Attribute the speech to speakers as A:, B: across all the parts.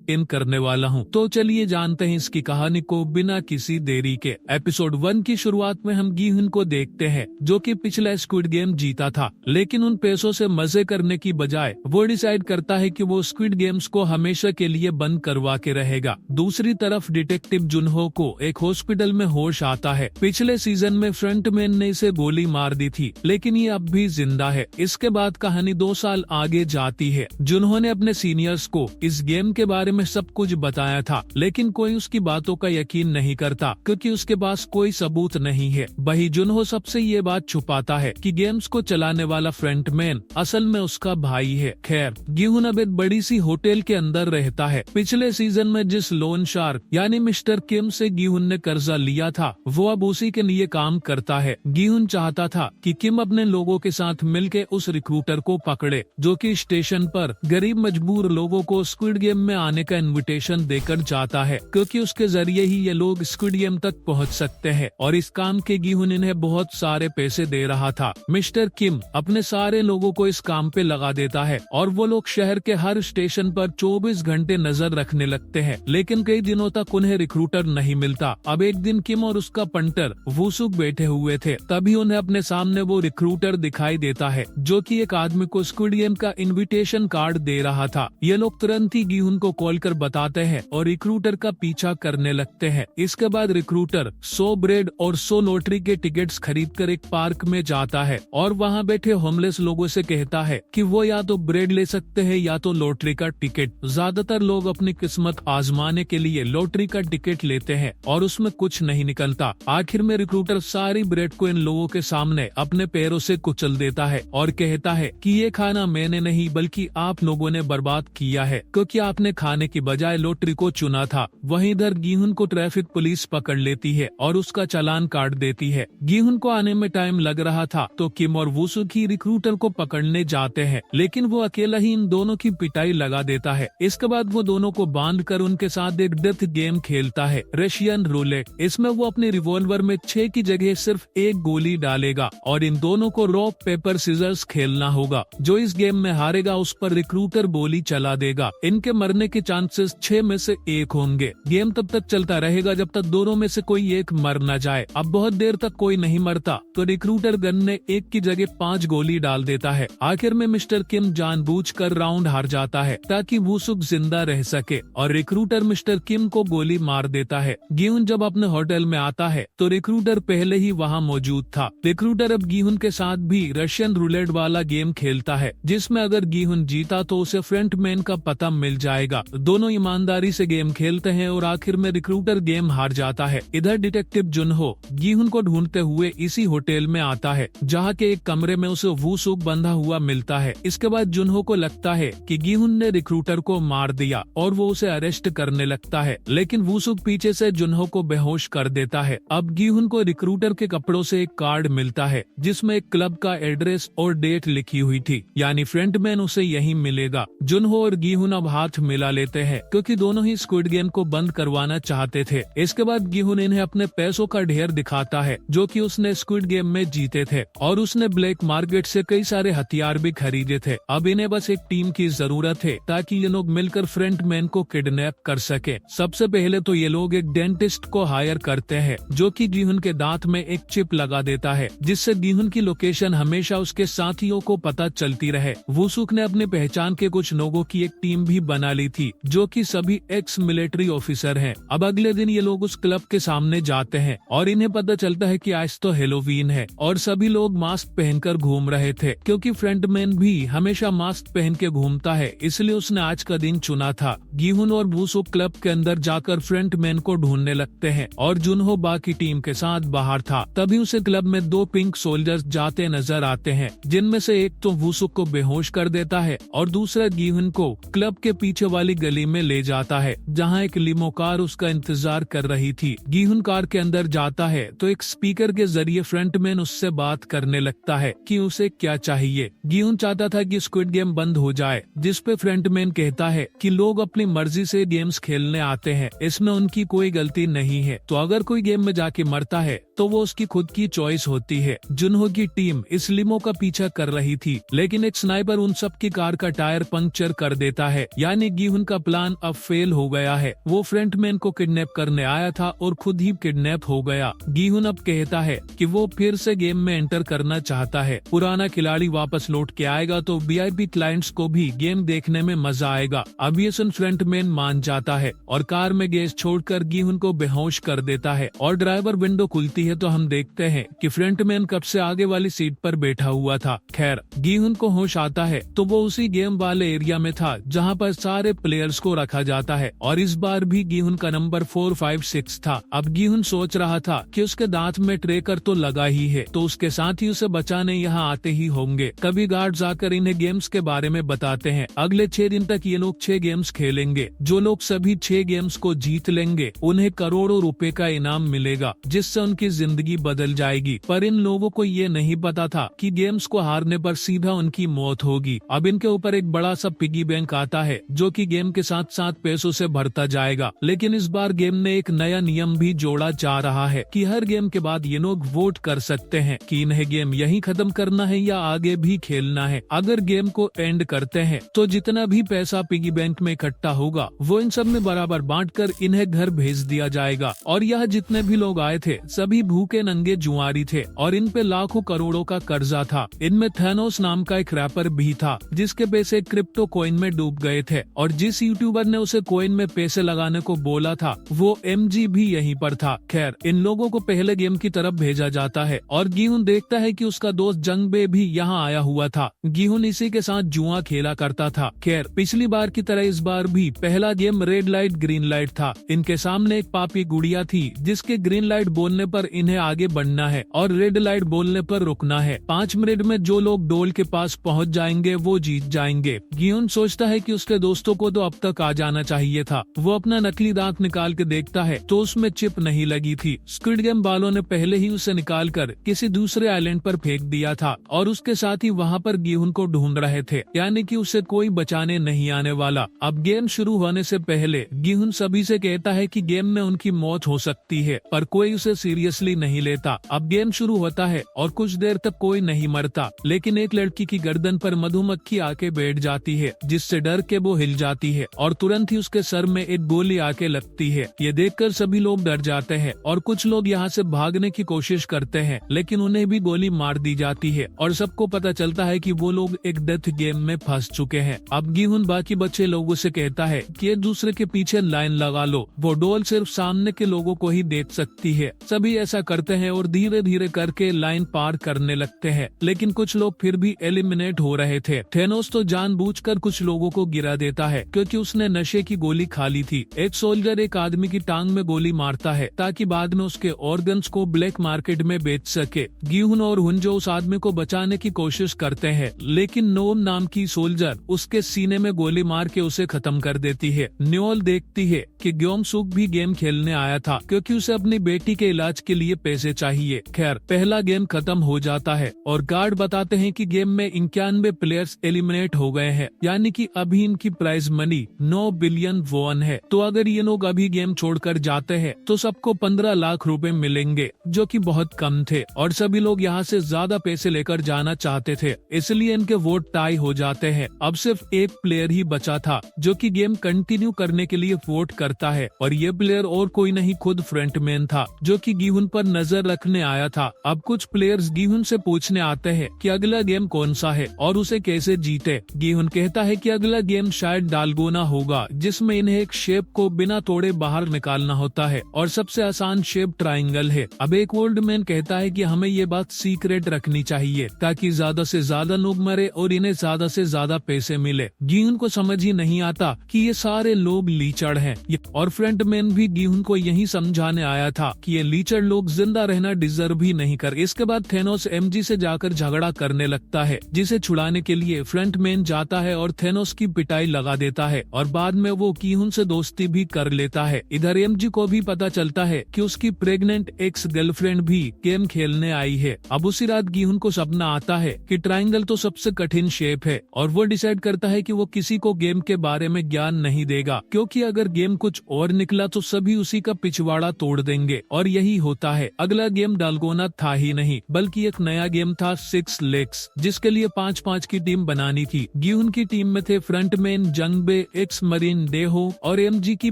A: इन करने वाला हूँ। तो चलिए जानते हैं इसकी कहानी को बिना किसी देरी के। एपिसोड 1 की शुरुआत में हम गीहुन को देखते हैं, जो कि पिछला स्क्विड गेम जीता था, लेकिन उन पैसों से मजे करने की बजाय वो डिसाइड करता है कि वो स्क्विड गेम्स को हमेशा के लिए बंद करवा के रहेगा। दूसरी तरफ डिटेक्टिव जुनहो को एक हॉस्पिटल में होश आता है। पिछले सीजन में फ्रंटमैन ने इसे गोली मार दी थी, लेकिन ये अब भी जिंदा है। इसके बाद कहानी 2 साल आगे जाती है। जुनहो ने अपने सीनियर्स को इस गेम के बारे में सब कुछ बताया था, लेकिन कोई उसकी बातों का यकीन नहीं करता क्योंकि उसके पास कोई सबूत नहीं है। वही जुनहो सबसे ये बात छुपाता है कि गेम्स को चलाने वाला फ्रंटमैन असल में उसका भाई है। खैर, गीहुन अब एक बड़ी सी होटल के अंदर रहता है। पिछले सीजन में जिस लोन शार्क यानी मिस्टर किम से गीहुन ने कर्जा लिया था, वो अब उसी के लिए काम करता है। गीहुन चाहता था कि किम अपने लोगों के साथ मिलकर उस रिक्रूटर को पकड़े, जो कि स्टेशन पर गरीब मजबूर लोगों को स्क्विड गेम में आने का इनविटेशन देकर जाता है, क्योंकि उसके जरिए ही ये लोग स्क्विड गेम तक पहुंच सकते हैं। और इस काम के गीहुन इन्हें बहुत सारे पैसे दे रहा था। मिस्टर किम अपने सारे लोगों को इस काम पे लगा देता है और वो लोग शहर के हर स्टेशन पर 24 घंटे नजर रखने लगते हैं, लेकिन कई दिनों तक उन्हें रिक्रूटर नहीं मिलता। अब एक दिन किम और उसका पंटर वुसुक बैठे हुए थे, तभी उन्हें अपने सामने वो रिक्रूटर दिखाई देता है, जो कि एक आदमी को स्क्विड गेम का इनविटेशन कार्ड दे रहा था। ये लोग तुरंत ही गीहुन को कॉल कर बताते हैं और रिक्रूटर का पीछा करने लगते हैं। इसके बाद रिक्रूटर 100 ब्रेड और 100 लॉटरी के टिकट्स खरीदकर एक पार्क में जाता है और वहाँ बैठे होमलेस लोगों से कहता है कि वो या तो ब्रेड ले सकते हैं या तो लॉटरी का टिकट। ज्यादातर लोग अपनी किस्मत आजमाने के लिए लॉटरी का टिकट लेते हैं और उसमें कुछ नहीं निकलता। आखिर में रिक्रूटर सारी ब्रेड को इन लोगों के सामने अपने पैरों से कुचल देता है और कहता है कि ये खाना मैंने नहीं बल्कि आप लोगों ने बर्बाद किया है, क्योंकि आपने खाने की बजाय लॉटरी को चुना था। वहीं इधर गीहुन को ट्रैफिक पुलिस पकड़ लेती है और उसका चालान काट देती है। गीहुन को आने में टाइम लग रहा था तो किम और वुसुक ही रिक्रूटर को पकड़ने जाते हैं, लेकिन वो अकेला ही इन दोनों की पिटाई लगा देता है। इसके बाद वो दोनों को बांधकर उनके साथ एक डेथ गेम खेलता है, रशियन रूलेट। इसमें वो अपने रिवॉल्वर में 6 की जगह सिर्फ 1 गोली डालेगा और इन दोनों को रॉक पेपर सीजर्स खेलना होगा। जो इस गेम में हारेगा उस पर रिक्रूटर गोली चला देगा। इनके मरने के चांसेस 6 में से 1 होंगे। गेम तब तक चलता रहेगा जब तक दोनों में से कोई एक मर न जाए। अब बहुत देर तक कोई नहीं मरता तो रिक्रूटर गन ने 1 की जगह 5 गोली डाल देता है। आखिर में मिस्टर किम जानबूझकर राउंड हार जाता है ताकि वुसुक जिंदा रह सके और रिक्रूटर मिस्टर किम को गोली मार देता है। गीहुन जब अपने होटल में आता है तो रिक्रूटर पहले ही वहाँ मौजूद था। रिक्रूटर अब गीहुन के साथ भी रशियन रूलेट वाला गेम खेलता है, जिसमें अगर गीहुन जीता तो उसे फ्रंटमैन का पता मिल जाएगा। दोनों ईमानदारी से गेम खेलते हैं और आखिर में रिक्रूटर गेम हार जाता है। इधर डिटेक्टिव जुनहो गीहुन को ढूंढते हुए इसी होटल में आता है, जहाँ के एक कमरे में उसे वुसुक बंधा हुआ मिलता है। इसके बाद जुनहो को लगता है कि गीहुन ने रिक्रूटर को मार दिया और वो उसे अरेस्ट करने लगता है, लेकिन वुसुक पीछे से जुनहो को बेहोश कर देता है। अब गीहुन को रिक्रूटर के कपड़ों से एक कार्ड मिलता है, जिसमें एक क्लब का एड्रेस और डेट लिखी हुई थी, यानी फ्रंटमैन उसे यहीं मिलेगा। जुनहो और गीहुन अब हाथ मिला लेते हैं, क्योंकि दोनों ही स्क्विड गेम को बंद करवाना चाहते थे। इसके बाद गीहुन इन्हें अपने पैसों का ढेर दिखाता है, जो कि उसने स्क्विड गेम में जीते थे, और उसने ब्लैक मार्केट से कई सारे हथियार भी खरीदे थे। अब इन्हें बस एक टीम की जरूरत है ताकि ये लोग मिलकर फ्रंटमैन को किडनैप कर सके। सबसे पहले तो ये लोग एक डेंटिस्ट को हायर करते हैं, जो कि गीहुन के दांत में एक चिप लगा देता है, जिससे गीहुन की लोकेशन हमेशा उसके साथियों को पता चलती रहे। वुसुक ने अपने पहचान के कुछ लोगों की एक टीम भी बना ली थी, जो कि सभी एक्स मिलिट्री ऑफिसर हैं। अब अगले दिन ये लोग उस क्लब के सामने जाते हैं और इन्हें पता चलता है कि आज तो हेलोवीन है और सभी लोग मास्क पहनकर घूम रहे थे, क्योंकि फ्रंटमैन भी हमेशा मास्क पहन के घूमता है, इसलिए उसने आज का दिन चुना था। गीहुन और वुसुक क्लब के अंदर जाकर फ्रंटमैन को ढूंढने लगते हैं और जुनहो बाकी टीम के साथ बाहर था। तभी उसे क्लब में 2 पिंक सोल्जर्स जाते नजर आते हैं, जिनमें से एक तो वुसुक को बेहोश कर देता है और दूसरा गीहुन को क्लब के पीछे वाली गली में ले जाता है, जहां एक लिमो कार उसका इंतजार कर रही थी। गीहुन कार के अंदर जाता है तो एक स्पीकर के जरिए फ्रंटमैन उससे बात करने लगता है कि उसे क्या चाहिए। गीहुन चाहता था कि स्क्विड गेम बंद हो जाए, जिस पे फ्रंटमैन कहता है कि लोग अपनी मर्जी से गेम्स खेलने आते हैं, इसमें उनकी कोई गलती नहीं है, तो अगर कोई गेम में जाके मरता है तो वो उसकी खुद की चॉइस होती है। जुनहो की टीम इस लिमो का पीछा कर रही थी, लेकिन एक स्नाइपर उन सब की कार का टायर पंक्चर कर देता है, यानी गीहुन का प्लान अब फेल हो गया है। वो फ्रंटमैन को किडनैप करने आया था और खुद ही किडनैप हो गया। गीहुन अब कहता है कि वो फिर से गेम में एंटर करना चाहता है। पुराना खिलाड़ी वापस लौट के आएगा तो वीआईपी क्लाइंट्स को भी गेम देखने में मजा आएगा। अब ये सुन फ्रंटमैन मान जाता है और कार में गैस छोड़कर गीहुन को बेहोश कर देता है और ड्राइवर विंडो खुलती है तो हम देखते हैं कि फ्रंटमैन कब से आगे वाली सीट पर बैठा हुआ था। खैर, गीहुन को होश आता है तो वो उसी गेम वाले एरिया में था जहाँ पर सारे प्लेयर्स को रखा जाता है और इस बार भी गीहुन का नंबर 456 था। अब गीहुन सोच रहा था कि उसके दांत में ट्रेकर तो लगा ही है, तो उसके साथ ही उसे बचाने यहाँ आते ही होंगे। कभी गार्ड्स आकर इन्हें गेम्स के बारे में बताते हैं। अगले 6 दिन तक ये लोग 6 गेम्स खेलेंगे। जो लोग सभी 6 गेम्स को जीत लेंगे उन्हें करोड़ों रुपए का इनाम मिलेगा, जिससे उनकी जिंदगी बदल जाएगी। पर इन लोगों को ये नहीं पता था कि गेम्स को हारने पर सीधा उनकी मौत होगी। अब इनके ऊपर एक बड़ा सा पिगी बैंक आता है जो कि गेम के साथ साथ पैसों से भरता जाएगा। लेकिन इस बार गेम ने एक नया नियम भी जोड़ा जा रहा है कि हर गेम के बाद ये लोग वोट कर सकते हैं कि इन्हें गेम यहीं खत्म करना है या आगे भी खेलना है। अगर गेम को एंड करते हैं तो जितना भी पैसा पिगी बैंक में इकट्ठा होगा वो इन सब में बराबर बांटकर इन्हें घर भेज दिया जाएगा। और यह जितने भी लोग आए थे सभी भूखे नंगे जुआरी थे और इन पे लाखों करोड़ों का कर्जा था। इनमें थैनोस नाम का एक रैपर भी था जिसके पैसे क्रिप्टो कॉइन में डूब गए थे और जिस यूट्यूबर ने उसे कॉइन में पैसे लगाने को बोला था वो एमजी भी यहीं पर था। खैर, इन लोगों को पहले गेम की तरफ भेजा जाता है और गीहुन देखता है कि उसका दोस्त जंगबे भी यहाँ आया हुआ था। गीहुन इसी के साथ जुआ खेला करता था। खैर, पिछली बार की तरह इस बार भी पहला game red light green light था। इनके सामने एक पापी गुड़िया थी जिसके ग्रीन लाइट बोलने पर इन्हें आगे बढ़ना है और रेड लाइट बोलने पर रुकना है। 5 मिनट में जो लोग डोल के पास पहुंच जाएंगे वो जीत जाएंगे। गीहुन सोचता है कि उसके दोस्तों को तो अब तक आ जाना चाहिए था। वो अपना नकली दांत निकाल के देखता है तो उसमें चिप नहीं लगी थी। स्क्विड गेम वालों ने पहले ही उसे निकाल कर किसी दूसरे आइलैंड पर फेंक दिया था और उसके साथ ही वहाँ पर गीहुन को ढूंढ रहे थे, यानी कि उसे कोई बचाने नहीं आने वाला। अब गेम शुरू होने से पहले गीहुन सभी से कहता है कि गेम में उनकी मौत हो सकती है, पर कोई उसे सीरियसली नहीं लेता। अब गेम शुरू होता है और कुछ देर तक कोई नहीं मरता, लेकिन एक लड़की की गर्दन पर मधुमक्खी आके बैठ जाती है जिससे डर के वो हिल जाती है और तुरंत ही उसके सर में एक गोली आके लगती है। ये देखकर सभी लोग डर जाते हैं और कुछ लोग यहाँ से भागने की कोशिश करते हैं, लेकिन उन्हें भी गोली मार दी जाती है और सबको पता चलता है कि वो लोग एक डेथ गेम में फंस चुके हैं। अब गीहुन बाकी बचे लोगों से कहता है कि एक दूसरे के पीछे लाइन लगा लो, वो डोल सिर्फ सामने के लोगों को ही देख सकती है। सभी ऐसा करते हैं और धीरे धीरे करके लाइन पार करने लगते हैं, लेकिन कुछ लोग फिर भी एलिमिनेट हो रहे थे। थेनोस तो जानबूझकर कुछ लोगों को गिरा देता है क्योंकि उसने नशे की गोली खा ली थी। एक सोल्जर एक आदमी की टांग में गोली मारता है ताकि बाद में उसके ऑर्गन्स को ब्लैक मार्केट में बेच सके। गीहुन और हुंजो उस आदमी को बचाने की कोशिश करते हैं, लेकिन नोम नाम की सोल्जर उसके सीने में गोली मार के उसे खत्म कर देती है। न्योल देखती है कि ग्योमसुक भी गेम खेलने आया था क्योंकि उसे अपनी बेटी के इलाज के लिए पैसे चाहिए। खैर, पहला गेम खत्म हो जाता है और गार्ड बताते हैं कि गेम में 91 प्लेयर्स एलिमिनेट हो गए हैं, यानी कि अभी इनकी प्राइज मनी 9 बिलियन वॉन है। तो अगर ये लोग अभी गेम छोड़कर जाते हैं तो सबको 15 लाख रुपए मिलेंगे, जो कि बहुत कम थे और सभी लोग यहाँ से ज्यादा पैसे लेकर जाना चाहते थे, इसलिए इनके वोट टाई हो जाते हैं। अब सिर्फ एक प्लेयर ही बचा था जो कि गेम कंटिन्यू करने के लिए वोट करता है और ये प्लेयर और कोई नहीं, खुद फ्रंटमैन था जो कि गीहुन पर नजर रखने आया था। अब कुछ प्लेयर्स गीहुन से पूछने आते हैं कि अगला गेम कौन सा है और उसे कैसे जीते। गीहुन कहता है कि अगला गेम शायद डालगोना होगा, जिसमें इन्हें एक शेप को बिना तोड़े बाहर निकालना होता है और सबसे आसान शेप ट्राइंगल है। अब एक ओल्ड मैन कहता है कि हमें ये बात सीक्रेट रखनी चाहिए ताकि ज्यादा से ज्यादा लोग मरे और इन्हें ज्यादा से ज्यादा पैसे मिले। गीहुन को समझ ही नहीं आता कि ये सारे लोग लीचड़ हैं और फ्रंटमैन भी गीहुन को यही समझाने आया था कि ये लीचड़ लोग जिंदा रहना डिजर्व ही नहीं कर। इसके बाद थेनोस एमजी से जाकर झगड़ा करने लगता है, जिसे छुड़ाने के लिए फ्रंटमैन जाता है और थेनोस की पिटाई लगा देता है और बाद में वो गीहुन से दोस्ती भी कर लेता है। इधर एमजी को भी पता चलता है कि उसकी प्रेग्नेंट एक्स गर्लफ्रेंड भी गेम खेलने आई है। अब उसी रात गीहुन को सपना आता है कि ट्रायंगल तो सबसे कठिन शेप है और वो डिसाइड करता है कि वो किसी को गेम के बारे में ज्ञान नहीं देगा, क्योंकि अगर गेम कुछ और निकला तो सभी उसी का पिछवाड़ा तोड़ देंगे और यही होता होता है। अगला गेम डालगोना था ही नहीं बल्कि एक नया गेम था 6 लेग्स, जिसके लिए 5-5 की टीम बनानी थी। गिहुन की टीम में थे फ्रंटमैन जंगबे, एक्स मरीन डेहो और एमजी की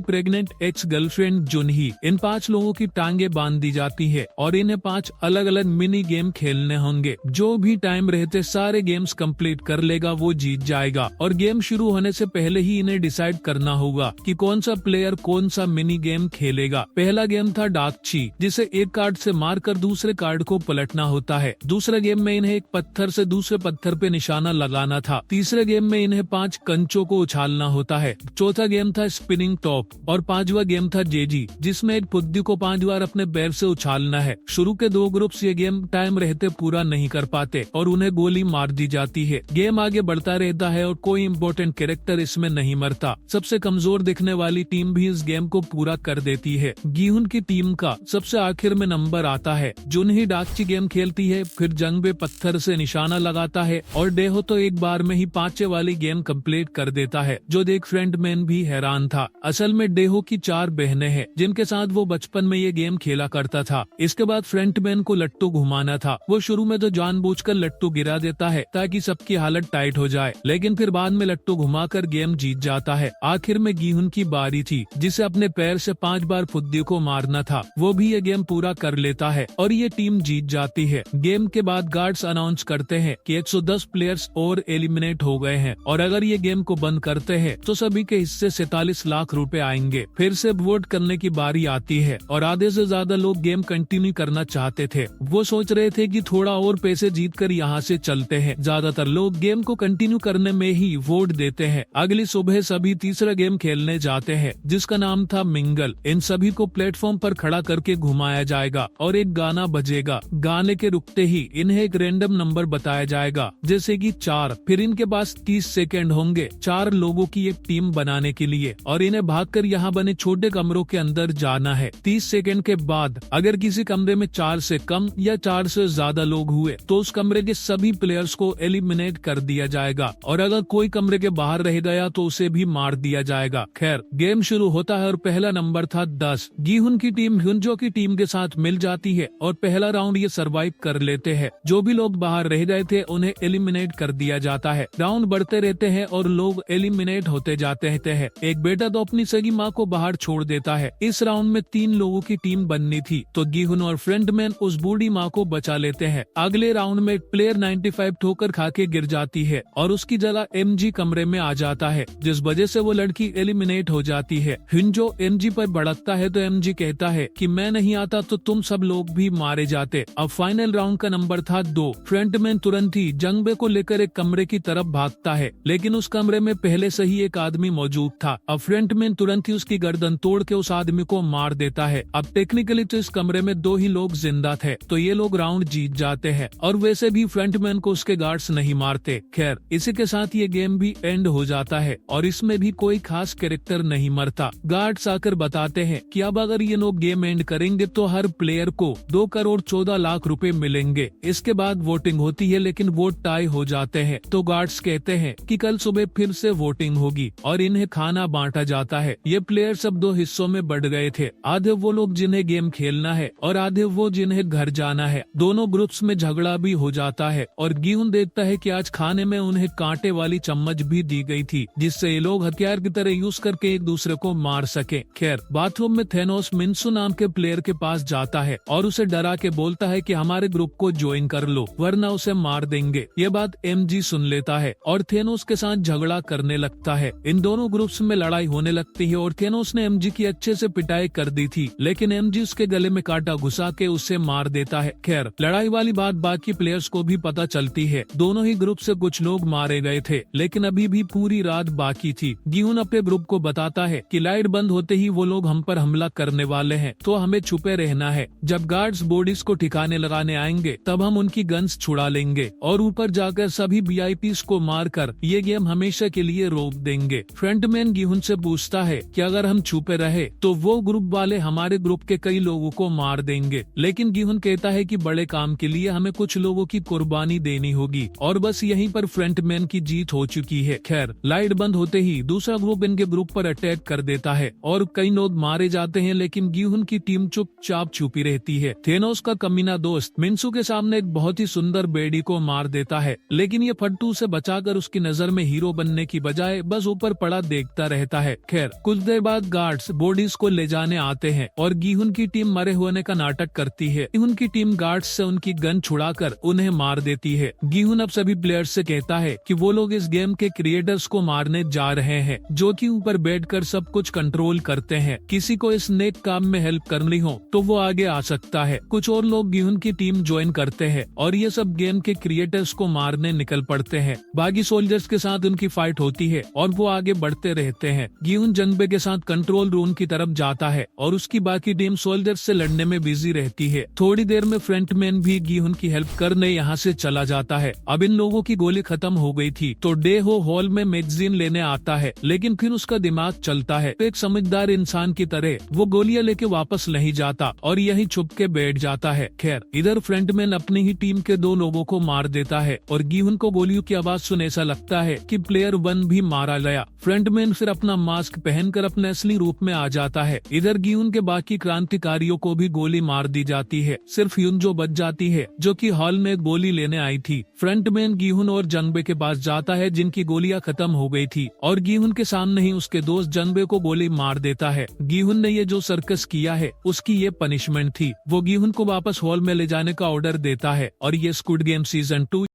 A: प्रेग्नेंट एक्स गर्लफ्रेंड जुनही। इन 5 लोगों की टांगे बांध दी जाती है और इन्हें 5 अलग अलग मिनी गेम खेलने होंगे। जो भी टाइम रहते सारे गेम्स कंप्लीट कर लेगा वो जीत जाएगा, और गेम शुरू होने से पहले ही इन्हें डिसाइड करना होगा कि कौन सा प्लेयर कौन सा मिनी गेम खेलेगा। पहला गेम था डाकची, जिसे एक कार्ड से मारकर दूसरे कार्ड को पलटना होता है। दूसरे गेम में इन्हें एक पत्थर से दूसरे पत्थर पे निशाना लगाना था। तीसरे गेम में इन्हें 5 कंचों को उछालना होता है। चौथा गेम था स्पिनिंग टॉप और 5वां गेम था जेजी, जिसमें एक पुद्दी को 5 बार अपने पैर से उछालना है। शुरू के 2 ग्रुप्स ये गेम टाइम रहते पूरा नहीं कर पाते और उन्हें गोली मार दी जाती है। गेम आगे बढ़ता रहता है और कोई इम्पोर्टेंट कैरेक्टर इसमें नहीं मरता। सबसे कमजोर दिखने वाली टीम भी इस गेम को पूरा कर देती है। गिहुन की टीम का सबसे आखिर में नंबर आता है। जुनही डाकची गेम खेलती है, फिर जंगबे पत्थर से निशाना लगाता है और डेहो तो एक बार में ही 5 वाली गेम कंप्लीट कर देता है, जो देख फ्रंटमैन भी हैरान था। असल में डेहो की 4 बहनें हैं जिनके साथ वो बचपन में ये गेम खेला करता था। इसके बाद फ्रंटमैन को लट्टू घुमाना था। वो शुरू में तो जानबूझकर लट्टू गिरा देता है ताकि सबकी हालत टाइट हो जाए, लेकिन फिर बाद में लट्टू घुमाकर गेम जीत जाता है। आखिर में गिहुन की बारी थी, जिसे अपने पैर से 5 बार फुद्दी को मारना था। वो भी ये गेम पूरा कर लेता है और ये टीम जीत जाती है। गेम के बाद गार्ड्स अनाउंस करते हैं कि 110 प्लेयर्स और एलिमिनेट हो गए हैं और अगर ये गेम को बंद करते हैं तो सभी के हिस्से 47 लाख रुपए आएंगे। फिर से वोट करने की बारी आती है और आधे से ज्यादा लोग गेम कंटिन्यू करना चाहते थे। वो सोच रहे थे कि थोड़ा और पैसे जीतकर यहाँ से चलते हैं। ज्यादातर लोग गेम को कंटिन्यू करने में ही वोट देते हैं। अगली सुबह सभी तीसरा गेम खेलने जाते हैं, जिसका नाम था मिंगल। इन सभी को प्लेटफॉर्म पर खड़ा करके घुमाया जाएगा और एक गाना बजेगा। गाने के रुकते ही इन्हें एक रैंडम नंबर बताया जाएगा, जैसे कि 4। फिर इनके पास 30 सेकेंड होंगे 4 लोगों की एक टीम बनाने के लिए और इन्हें भागकर यहाँ बने छोटे कमरों के अंदर जाना है। 30 सेकेंड के बाद अगर किसी कमरे में 4 से कम या 4 से ज्यादा लोग हुए तो उस कमरे के सभी प्लेयर्स को एलिमिनेट कर दिया जाएगा और अगर कोई कमरे के बाहर रह गया तो उसे भी मार दिया जाएगा। खैर, गेम शुरू होता है और पहला नंबर था 10। गिहुन की टीम ह्युनजो की टीम के साथ मिल जाती है और पहला राउंड ये सरवाइव कर लेते हैं। जो भी लोग बाहर रह गए थे उन्हें एलिमिनेट कर दिया जाता है। राउंड बढ़ते रहते हैं और लोग एलिमिनेट होते जाते रहते हैं। एक बेटा तो अपनी सगी माँ को बाहर छोड़ देता है। इस राउंड में 3 लोगों की टीम बननी थी तो गिहुन और फ्रंटमैन उस बूढ़ी माँ को बचा लेते हैं। अगले राउंड में प्लेयर 95 ठोकर खा के गिर जाती है और उसकी जगह एमजी कमरे में आ जाता है, जिस वजह से वो लड़की एलिमिनेट हो जाती है। ह्युनजो एमजी पर भड़कता है तो एमजी कहता है कि मैं नहीं आता तो तुम सब लोग भी मारे जाते। अब फाइनल राउंड का नंबर था 2। फ्रंटमैन तुरंत ही जंगबे को लेकर एक कमरे की तरफ भागता है, लेकिन उस कमरे में पहले से ही एक आदमी मौजूद था। अब फ्रंटमैन तुरंत ही उसकी गर्दन तोड़ के उस आदमी को मार देता है। अब टेक्निकली तो इस कमरे में 2 ही लोग जिंदा थे तो ये लोग राउंड जीत जाते हैं और वैसे भी फ्रंटमैन को उसके गार्ड्स नहीं मारते। खैर, इसी के साथ ये गेम भी एंड हो जाता है और इसमें भी कोई खास कैरेक्टर नहीं मरता। गार्ड्स आकर बताते हैं कि अब अगर ये लोग गेम एंड करेंगे तो हर प्लेयर को 2 करोड़ 14 लाख रुपए मिलेंगे। इसके बाद वोटिंग होती है लेकिन वोट टाई हो जाते हैं तो गार्ड्स कहते हैं कि कल सुबह फिर से वोटिंग होगी और इन्हें खाना बांटा जाता है। ये प्लेयर सब 2 हिस्सों में बढ़ गए थे, आधे वो लोग जिन्हें गेम खेलना है और आधे वो जिन्हें घर जाना है। दोनों ग्रुप्स में झगड़ा भी हो जाता है और गिहुन देखता है कि आज खाने में उन्हें कांटे वाली चम्मच भी दी गई थी, जिससे ये लोग हथियार की तरह यूज करके एक दूसरे को मार सके। खैर, बाथरूम में थेनोस मिन्सु नाम के प्लेयर के पास जाता है और उसे डरा के बोलता है कि हमारे ग्रुप को ज्वाइन कर लो वरना उसे मार देंगे। ये बात एमजी सुन लेता है और थेनोस के साथ झगड़ा करने लगता है। इन दोनों ग्रुप्स में लड़ाई होने लगती है और थेनोस ने एमजी की अच्छे से पिटाई कर दी थी, लेकिन एमजी उसके गले में कांटा घुसा के उसे मार देता है। खैर, लड़ाई वाली बात बाकी प्लेयर्स को भी पता चलती है। दोनों ही ग्रुप से कुछ लोग मारे गए थे लेकिन अभी भी पूरी रात बाकी थी। गिहुन अपने ग्रुप को बताता है कि लाइट बंद होते ही वो लोग हम पर हमला करने वाले हैं तो हमें छुपे रहना है। जब गार्ड्स बॉडीज को ठिकाने लगाने आएंगे तब हम उनकी गन्स छुड़ा लेंगे और ऊपर जाकर सभी वीआईपीज को मारकर ये गेम हमेशा के लिए रोक देंगे। फ्रंटमैन गिहुन से पूछता है कि अगर हम छुपे रहे तो वो ग्रुप वाले हमारे ग्रुप के कई लोगों को मार देंगे, लेकिन गिहुन कहता है कि बड़े काम के लिए हमें कुछ लोगों की कुर्बानी देनी होगी और बस यहीं पर फ्रंटमैन की जीत हो चुकी है। खैर, लाइट बंद होते ही दूसरा ग्रुप इनके ग्रुप पर अटैक कर देता है और कई लोग मारे जाते हैं, लेकिन गिहुन की टीम चुपचाप चुपचाप छुपी रहती है। थेनोस का कमीना दोस्त मिन्सू के सामने एक बहुत ही सुंदर बेडी को मार देता है, लेकिन ये फट्टू से बचाकर उसकी नजर में हीरो बनने की बजाय बस ऊपर पड़ा देखता रहता है। खैर कुछ देर बाद गार्ड्स बॉडीज को ले जाने आते हैं और गीहुन की टीम मरे होने का नाटक करती है। गीहुन की टीम गार्ड्स से उनकी गन छुड़ाकर उन्हें मार देती है। गीहुन अब सभी प्लेयर्स से कहता है कि वो लोग इस गेम के क्रिएटर्स को मारने जा रहे हैं, जो कि ऊपर बैठकर सब कुछ कंट्रोल करते हैं। किसी को इस नेक काम में हेल्प करनी हो तो वो आगे आ सकता है। कुछ और लोग गीहुन की टीम ज्वाइन करते हैं और ये सब गेम के क्रिएटर्स को मारने निकल पड़ते हैं। बागी सोल्जर्स के साथ उनकी फाइट होती है और वो आगे बढ़ते रहते हैं। गीहुन जंगबे के साथ कंट्रोल रूम की तरफ जाता है और उसकी बाकी टीम सोल्जर्स से लड़ने में बिजी रहती है। थोड़ी देर में फ्रंटमैन भी गीहुन की हेल्प करने यहाँ से चला जाता है। अब इन लोगों की गोली खत्म हो गई थी तो डेहो हॉल में मैगजीन लेने आता है, लेकिन फिर उसका दिमाग चलता है। एक समझदार इंसान की तरह वो गोलियां लेके वापस नहीं जाता और यहीं छुप के बैठ जाता है। खैर इधर फ्रंटमैन अपनी ही टीम के 2 लोगों को मार देता है और गीहुन को गोलियों की आवाज सुन ऐसा लगता है कि प्लेयर 1 भी मारा गया। फ्रंटमैन फिर अपना मास्क पहनकर अपने असली रूप में आ जाता है। इधर गीहुन के बाकी क्रांतिकारियों को भी गोली मार दी जाती है, सिर्फ युनजो बच जाती है जो कि हॉल में गोली लेने आई थी। फ्रंटमैन गीहुन और जंगबे के पास जाता है जिनकी गोलियां खत्म हो गई थी और गीहुन के सामने ही उसके दोस्त जंगबे को गोली मार देता है। गीहुन ने ये जो सर्कस किया है उसकी ये पनिशमेंट थी। वो गीहुन को वापस हॉल में ले जाने का ऑर्डर देता है और ये स्क्विड गेम सीजन 2